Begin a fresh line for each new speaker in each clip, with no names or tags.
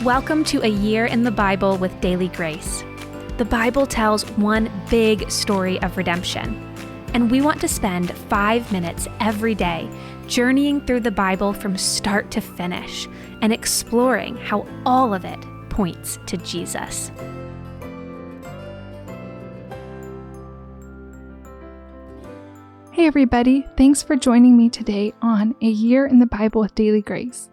Welcome to A Year in the Bible with Daily Grace. The Bible tells one big story of redemption, and we want to spend 5 minutes every day journeying through the Bible from start to finish and exploring how all of it points to Jesus.
Hey everybody, thanks for joining me today on A Year in the Bible with Daily Grace.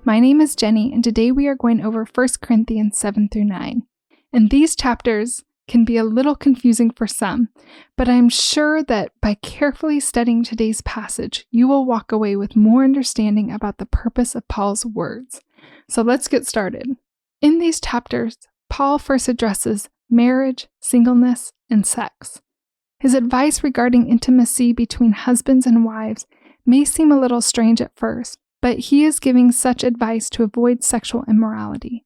My name is Jenny, and today we are going over 1 Corinthians 7 through 9. And these chapters can be a little confusing for some, but I'm sure that by carefully studying today's passage, you will walk away with more understanding about the purpose of Paul's words. So let's get started. In these chapters, Paul first addresses marriage, singleness, and sex. His advice regarding intimacy between husbands and wives may seem a little strange at first, but he is giving such advice to avoid sexual immorality.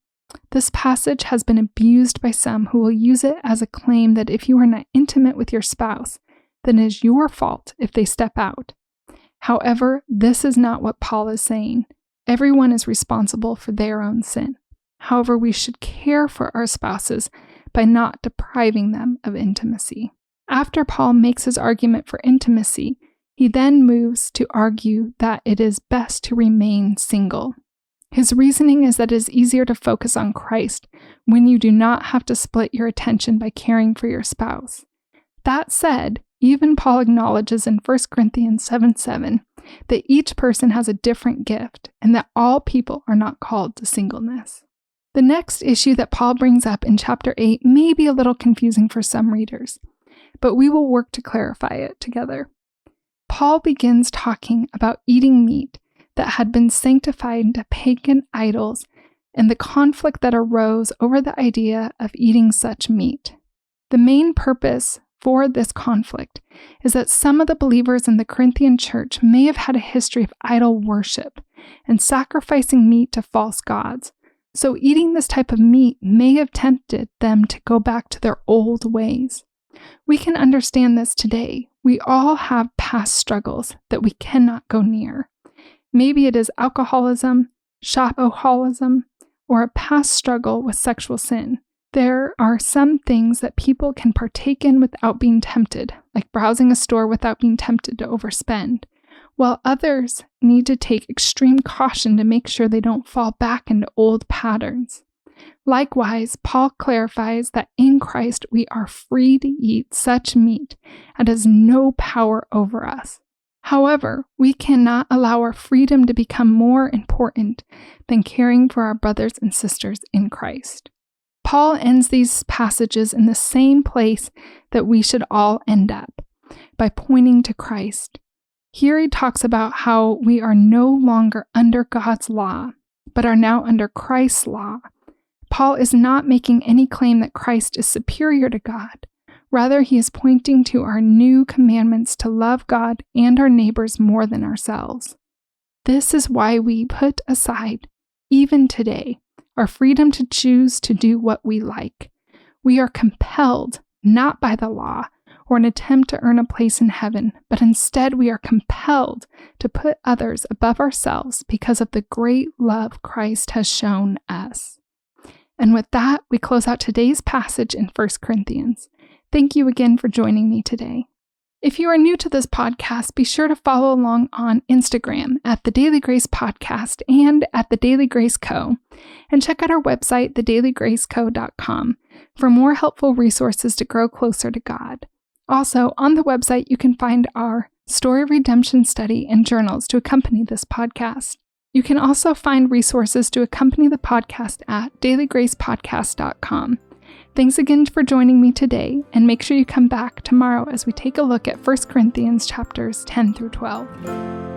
This passage has been abused by some who will use it as a claim that if you are not intimate with your spouse, then it is your fault if they step out. However, this is not what Paul is saying. Everyone is responsible for their own sin. However, we should care for our spouses by not depriving them of intimacy. After Paul makes his argument for intimacy, he then moves to argue that it is best to remain single. His reasoning is that it is easier to focus on Christ when you do not have to split your attention by caring for your spouse. That said, even Paul acknowledges in 1 Corinthians 7:7 that each person has a different gift and that all people are not called to singleness. The next issue that Paul brings up in chapter 8 may be a little confusing for some readers, but we will work to clarify it together. Paul begins talking about eating meat that had been sanctified to pagan idols and the conflict that arose over the idea of eating such meat. The main purpose for this conflict is that some of the believers in the Corinthian church may have had a history of idol worship and sacrificing meat to false gods. So eating this type of meat may have tempted them to go back to their old ways. We can understand this today. We all have past struggles that we cannot go near. Maybe it is alcoholism, shopaholism, or a past struggle with sexual sin. There are some things that people can partake in without being tempted, like browsing a store without being tempted to overspend, while others need to take extreme caution to make sure they don't fall back into old patterns. Likewise, Paul clarifies that in Christ we are free to eat such meat and has no power over us. However, we cannot allow our freedom to become more important than caring for our brothers and sisters in Christ. Paul ends these passages in the same place that we should all end up, by pointing to Christ. Here he talks about how we are no longer under God's law, but are now under Christ's law. Paul is not making any claim that Christ is superior to God. Rather, he is pointing to our new commandments to love God and our neighbors more than ourselves. This is why we put aside, even today, our freedom to choose to do what we like. We are compelled, not by the law or an attempt to earn a place in heaven, but instead we are compelled to put others above ourselves because of the great love Christ has shown us. And with that, we close out today's passage in 1 Corinthians. Thank you again for joining me today. If you are new to this podcast, be sure to follow along on Instagram at The Daily Grace Podcast and at The Daily Grace Co. And check out our website, thedailygraceco.com, for more helpful resources to grow closer to God. Also, on the website, you can find our Story of Redemption study and journals to accompany this podcast. You can also find resources to accompany the podcast at dailygracepodcast.com. Thanks again for joining me today, and make sure you come back tomorrow as we take a look at 1 Corinthians chapters 10 through 12.